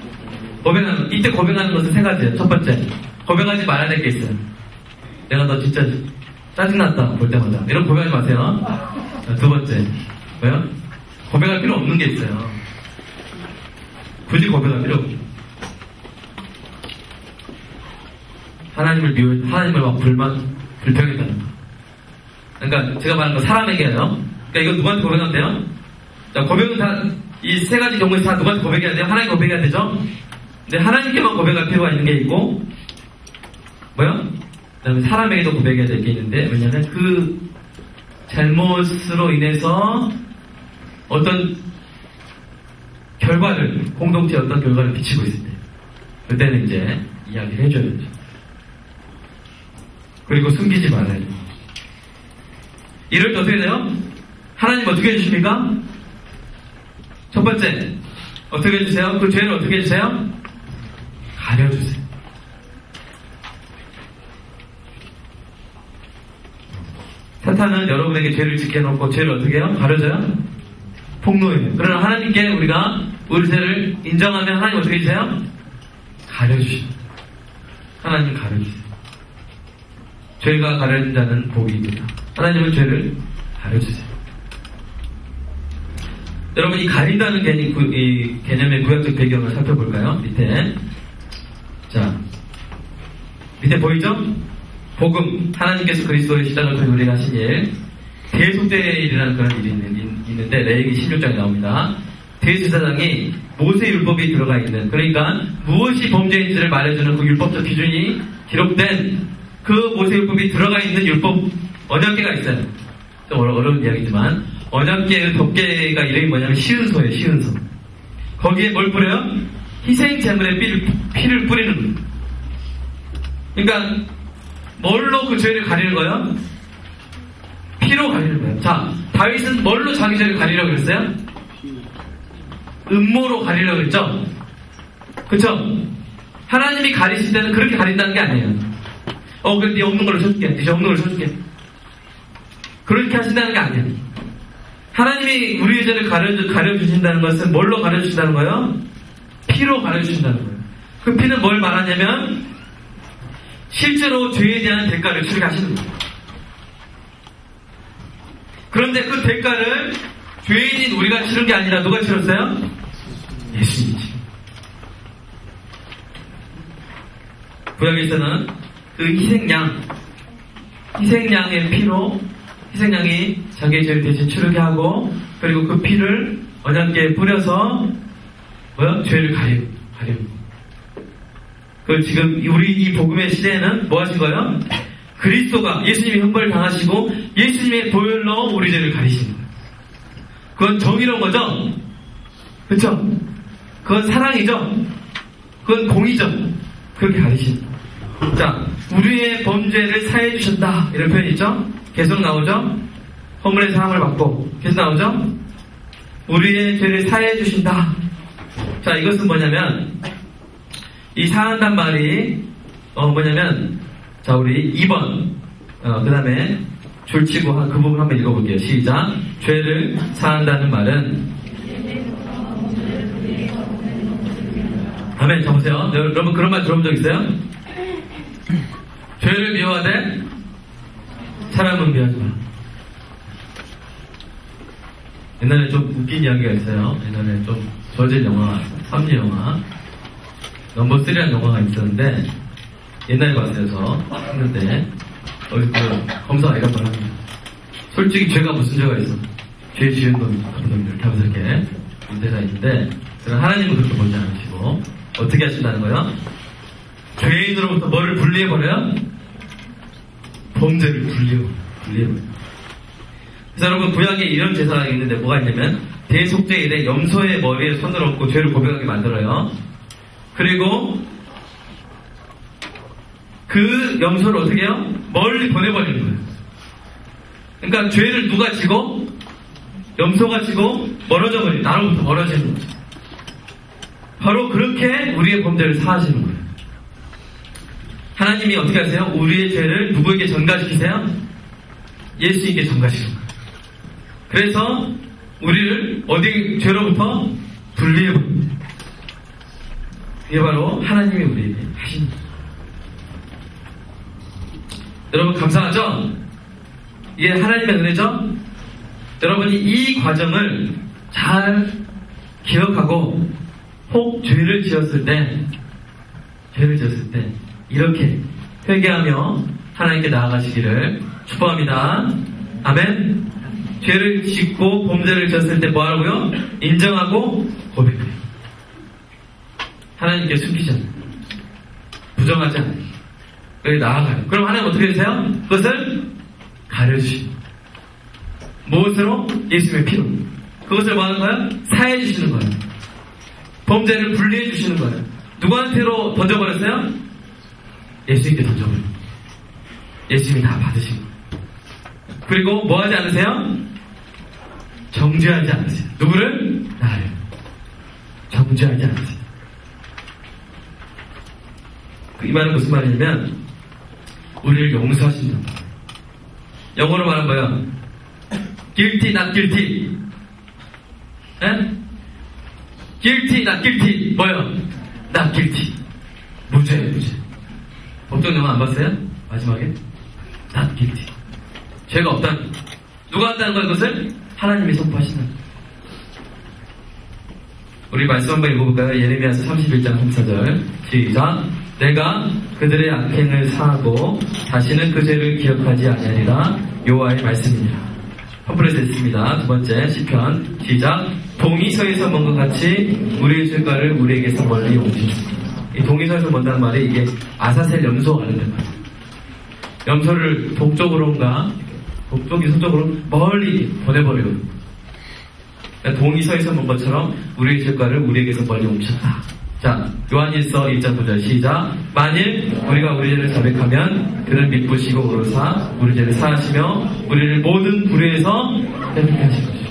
고백하는 거예요. 이때 고백하는 것은 세 가지예요. 첫 번째, 고백하지 말아야 될 게 있어요. 내가 너 진짜 짜증났다 볼 때마다 이런 고백하지 마세요. 두 번째, 뭐요? 고백할 필요 없는 게 있어요. 굳이 고백할 필요 없죠. 하나님을 막 불평했다는 거. 그러니까 제가 말하는 건 사람에게요. 그러니까 이거 누구한테 고백하면 돼요? 자, 고백은 다, 이 세 가지 경우에서 다 누구한테 고백해야 돼요? 하나님 고백해야 되죠? 근데 하나님께만 고백할 필요가 있는 게 있고, 뭐요? 그 다음에 사람에게도 고백해야 될 게 있는데, 왜냐면 그 잘못으로 인해서 어떤 결과를, 공동체에 어떤 결과를 비치고 있을 때, 그때는 이제 이야기를 해줘야 되죠. 그리고 숨기지 말아야 돼요. 이럴 때 어떻게 돼요? 하나님 어떻게 해주십니까? 첫 번째, 어떻게 해주세요? 그 죄를 어떻게 해주세요? 가려주세요. 사탄은 여러분에게 죄를 짓게 해놓고 죄를 어떻게 해요? 가려져요? 폭로해요. 그러나 하나님께 우리가 우리 죄를 인정하면 하나님 어떻게 해주세요? 가려주세요. 하나님 가려주세요. 죄가 가려진 자는 복이 있습니다. 하나님은 죄를 가려주세요. 여러분 이 가린다는 이 개념의 구약적 배경을 살펴볼까요? 밑에 자 밑에 보이죠? 복음 하나님께서 그리스도의 시작을 통해 우리가 하신 일 대속죄의 일이라는 그런 일이 있는데 레위기 16장에 나옵니다. 대제사장이 모세 율법이 들어가 있는 그러니까 무엇이 범죄인지를 말해주는 그 율법적 기준이 기록된 그 모세 율법이 들어가 있는 율법 언약궤가 있어요. 좀 어려운 이야기지만 언약궤의 덮개가 이름이 뭐냐면 시은소예요. 시은소. 거기에 뭘 뿌려요? 희생 제물의 피를 뿌리는 거예요. 그러니까 뭘로 그 죄를 가리는 거예요? 피로 가리는 거예요. 자, 다윗은 뭘로 자기 죄를 가리려고 그랬어요? 음모로 가리려고 했죠? 그쵸? 하나님이 가리실 때는 그렇게 가린다는 게 아니에요. 그래, 네 없는 걸로 쳐줄게. 네 없는 걸로 쳐줄게. 그렇게 하신다는 게 아니에요. 하나님이 우리의 죄를 가려주신다는 것은 뭘로 가려주신다는 거예요? 피로 가려주신다는 거예요. 그 피는 뭘 말하냐면 실제로 죄에 대한 대가를 치르게 하시는 거예요. 그런데 그 대가를 죄인인 우리가 치른 게 아니라 누가 치렀어요? 예수님이 치른 거예요. 구약에서는 그 희생양의 피로 희생양이 자기의 죄를 대신 치르게 하고 그리고 그 피를 언약궤에 뿌려서 죄를 가리는 거예요. 그 지금 우리 이 복음의 시대에는 뭐 하신 거예요? 그리스도가 예수님이 형벌을 당하시고 예수님의 보혈로 우리 죄를 가리시는 거예요. 그건 정의로운 거죠? 그렇죠? 그건 사랑이죠? 그건 공의죠? 그렇게 가리시는 거예요. 자, 우리의 범죄를 사해 주셨다 이런 표현 있죠? 계속 나오죠? 허물의 사함을 받고 계속 나오죠? 우리의 죄를 사해 주신다. 자, 이것은 뭐냐면 이 사한단 말이 뭐냐면 자, 우리 2번 그 다음에 줄치고 그 부분 한번 읽어볼게요. 시작. 죄를 사한다는 말은 아멘. 자, 보세요. 여러분 그런 말 들어본 적 있어요? 죄를 미워하되 사람은 미워하지 마. 옛날에 좀 웃긴 이야기가 있어요. 옛날에 좀 저질 영화, 삼리 영화 넘버3라는 영화가 있었는데 옛날에 봤어요. 저 했는데 어디 그 검사가 이런 말 합니다. 솔직히 죄가 무슨 죄가 있어? 죄 지은 놈 같은 놈 이렇게 하면서 이렇게 문제가 있는데 하나님은 그렇게 보지 않으시고 어떻게 하신다는 거예요? 죄인으로부터 뭐를 분리해버려요? 범죄를 분리해버려요. 그래서 여러분 구약에 이런 제사가 있는데 뭐가 있냐면 대속죄일에 염소의 머리에 손을 얹고 죄를 고백하게 만들어요. 그리고 그 염소를 어떻게 해요? 멀리 보내버리는 거예요. 그러니까 죄를 누가 지고? 염소가 지고 멀어져 버리는, 나로부터 멀어지는 거예요. 바로 그렇게 우리의 범죄를 사하시는 거예요. 하나님이 어떻게 하세요? 우리의 죄를 누구에게 전가시키세요? 예수님께 전가시키는 거예요. 그래서 우리를 어디 죄로부터 분리해버립니다. 이게 바로 하나님이 우리에게 하신 거예요. 여러분 감사하죠? 이게 하나님의 은혜죠? 여러분이 이 과정을 잘 기억하고 혹 죄를 지었을 때 이렇게 회개하며 하나님께 나아가시기를 축복합니다. 아멘. 죄를 짓고 범죄를 지었을 때 뭐 하라고요? 인정하고 고백해요. 하나님께 숨기지 않아요. 부정하지 않아요. 여기 나아가요. 그럼 하나님 어떻게 되세요? 그것을 가려주십니다. 무엇으로? 예수님의 피로. 그것을 뭐 하는 거예요? 사해 주시는 거예요. 범죄를 분리해 주시는 거예요. 누구한테로 던져버렸어요? 예수님께 던져버려요. 예수님이 다 받으신 거예요. 그리고 뭐 하지 않으세요? 정죄하지 않으세요. 누구를? 나를. 정죄하지 않으세요. 이 말은 무슨 말이냐면 우리를 용서하신다. 영어로 말하는 거예요. guilty, not guilty. 에? guilty, not guilty. 뭐예요? not guilty. 무죄예요, 무죄. 법정 영화 안 봤어요? 마지막에? not guilty. 죄가 없다. 누가 한다는 거예요, 그것을? 하나님이 선포하신다. 우리 말씀 한번 읽어볼까요? 예레미야서 31장 34절. 시작. 내가 그들의 악행을 사하고 다시는 그 죄를 기억하지 아니하리라. 여호와의 말씀이니라. 팜플렛에 있습니다. 두 번째 시편. 시작. 동이 서에서 먼 것 같이 우리의 죄가를 우리에게서 멀리 옮기셨습니다. 이 동이 서에서 먼다는 말이 이게 아사셀 염소가 가는 거예요. 염소를 동쪽으로인가 동쪽이 서쪽으로 멀리 보내버리고 동이 서에서 먼 것처럼 우리의 죄가를 우리에게서 멀리 옮기셨다. 자, 요한일서 1장 9절 시작. 만일 우리가 우리 죄를 자백하면 그는 믿으시고 오르사 우리 죄를 사하시며 우리를 모든 불의에서 빼앗게 하실 것이죠.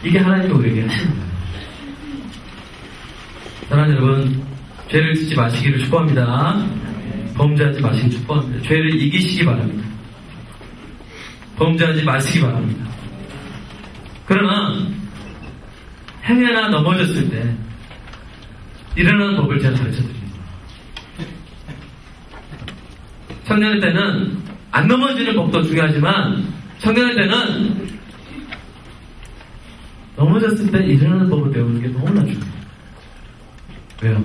이게 하나님이 우리에게 하시는 거예요. 사랑하는 여러분, 죄를 짓지 마시기를 축복합니다. 범죄하지 마시기를 축복합니다. 죄를 이기시기 바랍니다. 범죄하지 마시기 바랍니다. 그러나 행여나 넘어졌을 때 일어나는 법을 제가 가르쳐드립니다. 청년의 때는 안 넘어지는 법도 중요하지만 청년의 때는 넘어졌을 때 일어나는 법을 배우는 게 너무나 중요해요. 왜요?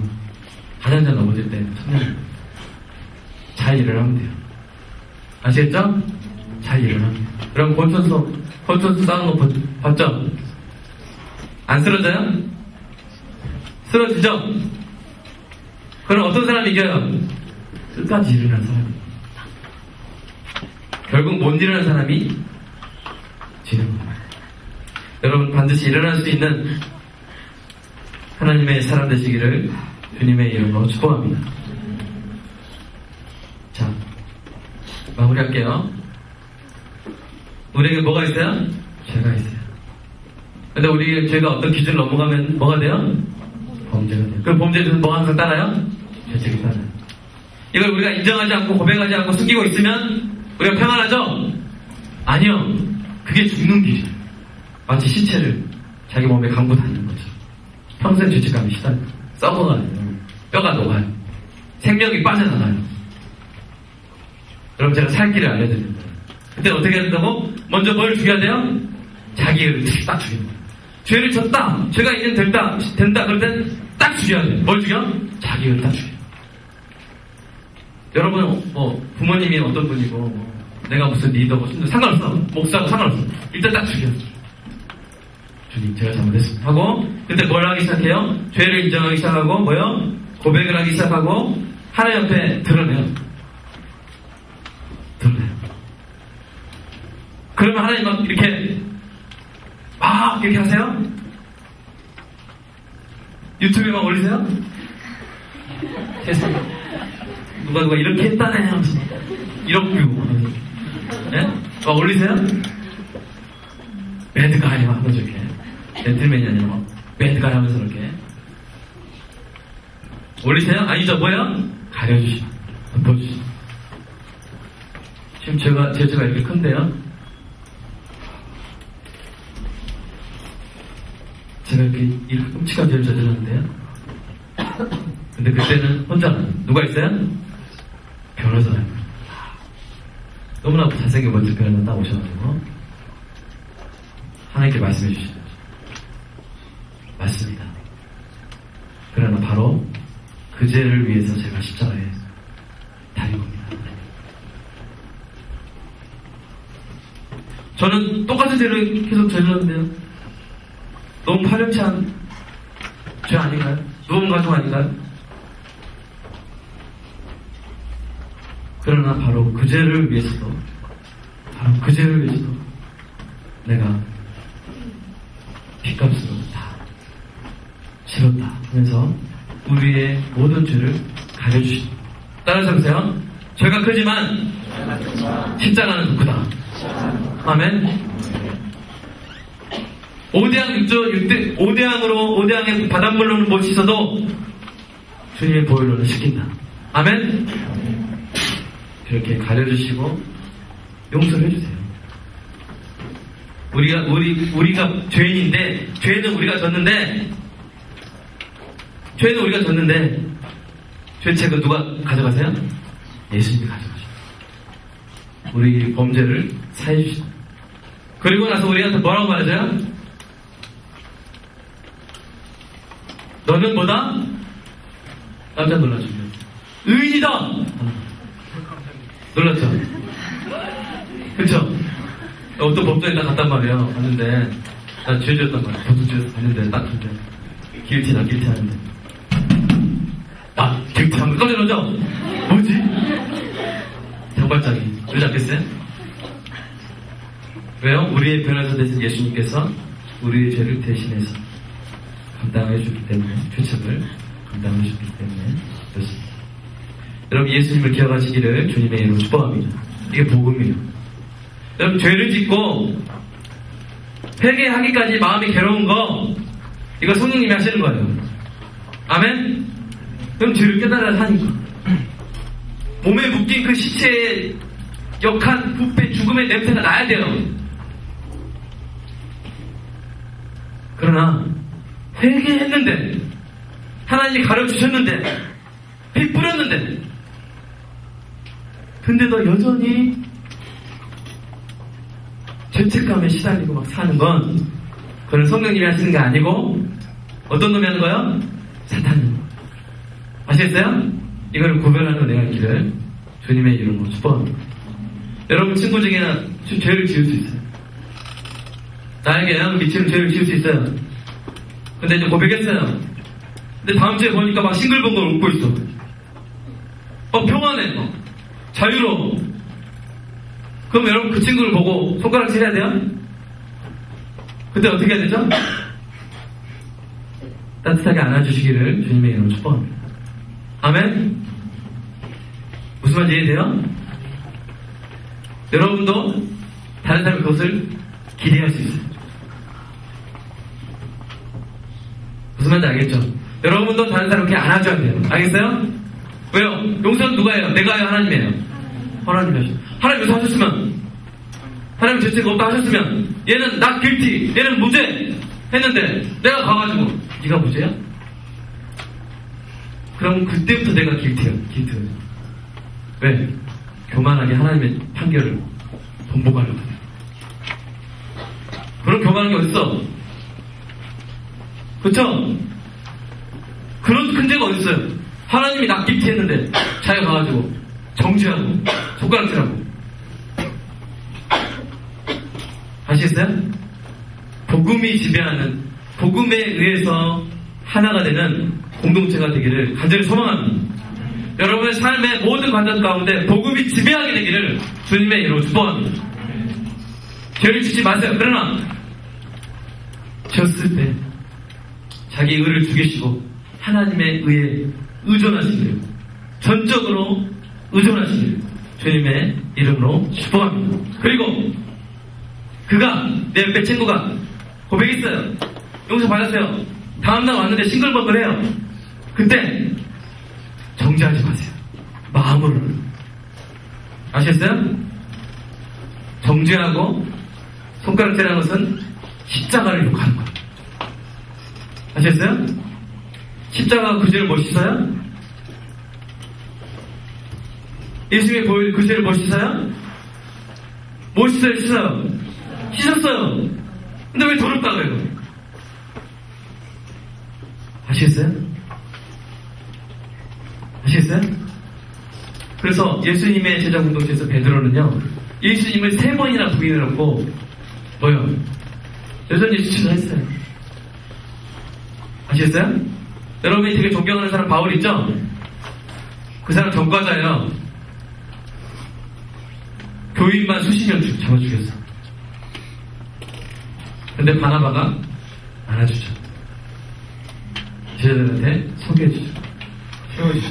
가장 잘 넘어질 때 청년 잘 일어나면 돼요. 아시겠죠? 잘 일어나면 돼요. 그럼 권천수 싸우는 거 봤죠? 안 쓰러져요? 쓰러지죠? 그럼 어떤 사람이 이겨요? 끝까지 일어나는 사람이. 결국 못 일어나는 사람이 지는 거예요. 여러분 반드시 일어날 수 있는 하나님의 사람 되시기를 주님의 이름으로 축복합니다. 자, 마무리할게요. 우리에게 뭐가 있어요? 죄가 있어요. 근데 우리 죄가 어떤 기준을 넘어가면 뭐가 돼요? 범죄가 돼요. 그럼 범죄는 뭐 항상 따라요? 죄책이 따라요. 이걸 우리가 인정하지 않고 고백하지 않고 숨기고 있으면 우리가 평안하죠? 아니요. 그게 죽는 길이에요. 마치 시체를 자기 몸에 감고 다니는 거죠. 평생 죄책감이 시달려. 썩어가요. 뼈가 녹아요. 생명이 빠져나가요. 여러분 제가 살 길을 알려드립니다. 그때 어떻게 해야 된다고? 먼저 뭘 죽여야 돼요? 자기를 딱 죽이는 거예요. 죄를 졌다. 죄가 이제 된다. 그럴 땐 딱 죽여야 돼요. 뭘 죽여? 자기를 딱 죽여요. 여러분 부모님이 어떤 분이고 내가 무슨 리더고 상관없어. 목사고 상관없어. 일단 딱 죽여. 주님 제가 잘못했습니다 하고 그때 뭘 하기 시작해요? 죄를 인정하기 시작하고 뭐요? 고백을 하기 시작하고 하나님 앞에 드러내요. 그러면 하나님 막 이렇게 하세요? 유튜브에 막 올리세요? 세상에 누가 이렇게 했다네 하면서 1억 뷰 네? 막 올리세요? 매드가이 막 하면서 이렇게 젠틀맨이 아니라 막 매드가이 하면서 이렇게 올리세요? 아니죠 뭐예요? 가려주시고 덮어주시고 지금 제 죄가 이렇게 큰데요? 제가 이렇게 끔찍한 죄를 저질렀는데요? 근데 그때는 혼자 누가 있어요? 변호사가 너무나 잘생긴 멋진 변호사 딱 오셔가지고 하나님께 말씀해 주시죠. 맞습니다. 그러나 바로 그 죄를 위해서 제가 십자가에 달린 겁니다. 저는 똑같은 죄를 계속 저질렀는데요. 너무 파렴치한 죄 아닌가요? 노원 가족 아닌가요? 그러나 바로 그 죄를 위해서도 내가 핏값으로 다 치렀다 하면서 우리의 모든 죄를 가려주십니다. 따라서 보세요. 죄가 크지만 십자가는 크다. 아멘. 5대양의 바닷물로는 못 씻어도 주님의 보혈로는 씻긴다. 아멘. 그렇게 가려주시고 용서를 해주세요. 우리가 죄인인데 죄는 우리가 졌는데 죄책은 누가 가져가세요? 예수님이 가져가시죠. 우리 범죄를 사해 주시죠. 그리고 나서 우리한테 뭐라고 말하죠? 너는 뭐다? 깜짝 놀라죠. 의인이다! 놀랐죠? 그쵸? 어떤 법정에 딱 갔단 말이에요. 갔는데, 난 죄지었단 말이에요. 법정에서 갔는데, 딱 근데, 길티 하는데. 길티 하면 깜짝 놀라죠? 뭐지? 장발장이. 그러지 않겠어요? 왜요? 우리의 변호사 되신 예수님께서 우리의 죄를 대신해서 감당해 주기 때문에, 죄책을 감당해 주기 때문에 그렇습니다. 여러분 예수님을 기억하시기를 주님의 이름으로 축복합니다. 이게 복음이에요. 여러분 죄를 짓고 회개하기까지 마음이 괴로운 거 이거 성령님이 하시는 거예요. 아멘? 그럼 죄를 깨달아야 하니까 몸에 묶인 그 시체의 역한 부패 죽음의 냄새가 나야 돼요. 그러나 회개했는데, 하나님이 가르쳐주셨는데, 피 뿌렸는데, 근데도 여전히 죄책감에 시달리고 막 사는 건, 그건 성령님이 하시는 게 아니고 어떤 놈이 하는 거예요? 사탄이. 아시겠어요? 이거를 구별하는 내가 있기를 주님의 이름으로 축복합니다. 여러분 친구 중에는 죄를 지을 수 있어요. 나에게 영향을 미치는 죄를 지을 수 있어요. 근데 이제 고백했어요. 근데 다음 주에 보니까 막 싱글벙글 웃고 있어. 평안해. 자유로워. 그럼 여러분 그 친구를 보고 손가락질 해야 돼요? 그때 어떻게 해야 되죠? 따뜻하게 안아주시기를 주님의 이름으로 축복합니다. 아멘? 무슨 말인지 이해돼요? 여러분도 다른 사람의 그것을 기대할 수 있어요. 무슨 말인지 알겠죠? 여러분도 다른 사람을 그렇게 안아줘야 돼요. 알겠어요? 왜요? 용서는 누가 해요? 내가 해요? 하나님이에요? 하나님이 하셔. 하나님 용서하셨으면, 하나님 죄책 없다 하셨으면, 얘는 나 길티, 얘는 무죄 했는데 내가 가가지고 네가 무죄야? 그럼 그때부터 내가 길티야. 왜? 교만하게 하나님의 판결을 번복하려고. 그런 교만한 게 어딨어? 그쵸? 그런 큰 죄가 어딨어요? 하나님이 나 길티 했는데 자기가 가가지고 정죄하고 손가락질하고. 아시겠어요? 복음이 지배하는, 복음에 의해서 하나가 되는 공동체가 되기를 간절히 소망합니다. 여러분의 삶의 모든 관점 가운데 복음이 지배하게 되기를 주님의 이름으로 축복합니다. 죄를 짓지 마세요. 그러나 지었을 때 자기 의를 죽이시고 하나님의 의에 의존하시기를, 전적으로 의존하시기를 주님의 이름으로 축복합니다. 그리고 그가, 내 옆에 친구가 고백했어요. 용서 받았어요. 다음날 왔는데 싱글벙글해요. 그때 정죄하지 마세요. 마음으로. 아시겠어요? 정죄하고 손가락질하는 것은 십자가를 욕하는 거예요. 아시겠어요? 십자가가 그 죄를 못 씻어요? 예수님이 보일 그 죄를 못 씻어요? 못 씻어요? 씻어요? 씻었어요. 근데 왜 더럽다고 해요? 아시겠어요? 아시겠어요? 그래서 예수님의 제자 공동체에서 베드로는요, 예수님을 3번이나 부인을 하고 뭐요? 여전히 수치를 했어요. 아시겠어요? 여러분이 되게 존경하는 사람 바울 있죠? 그 사람 전과자예요. 교인만 수십 명 잡아 죽였어. 근데 바나바가 안아주죠. 제자들한테 소개해주죠. 세워주죠.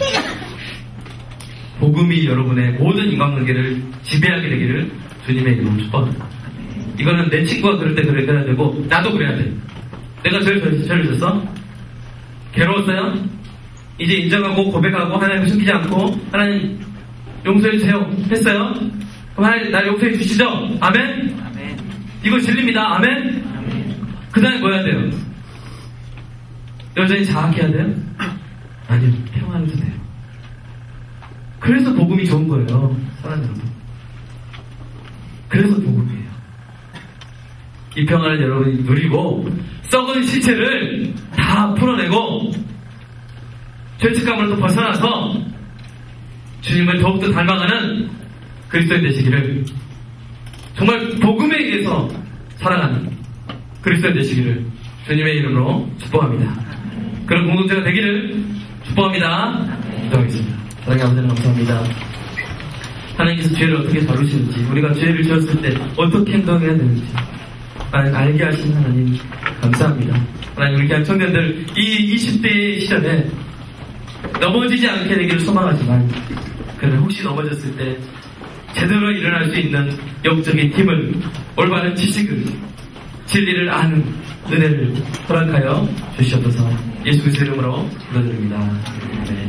복음이 여러분의 모든 인간관계를 지배하게 되기를 주님의 이름으로 축복합니다. 이거는 내 친구가 그럴 때 그래야 되고 나도 그래야 돼. 내가 죄를 졌어? 괴로웠어요? 이제 인정하고 고백하고 하나님을 숨기지 않고 하나님 용서해 주세요 했어요? 그럼 하나님 날 용서해 주시죠? 아멘? 아멘. 이거 진리입니다. 아멘? 아멘. 그 다음에 뭐 해야 돼요? 여전히 자학해야 돼요? 아니요. 평안해도 돼요. 그래서 복음이 좋은 거예요. 사랑하는 여러분. 그래서 복음이에요. 이 평안을 여러분이 누리고 썩은 시체를 다 풀어내고 죄책감으로부터 벗어나서 주님을 더욱더 닮아가는 그리스도인 되시기를, 정말 복음에 의해서 살아가는 그리스도인 되시기를 주님의 이름으로 축복합니다. 그런 공동체가 되기를 축복합니다. 기도하겠습니다. 사랑의 아버지 감사합니다. 하나님께서 죄를 어떻게 다루시는지, 우리가 죄를 지었을 때 어떻게 행동해야 되는지 알게 하신 하나님 감사합니다. 하나님, 우리 그냥 청년들 이 20대의 시절에 넘어지지 않게 되기를 소망하지만, 그러나 혹시 넘어졌을 때 제대로 일어날 수 있는 영적인 힘을, 올바른 지식을, 진리를 아는 은혜를 허락하여 주시옵소서. 예수 그리스도 이름으로 기도드립니다. 네.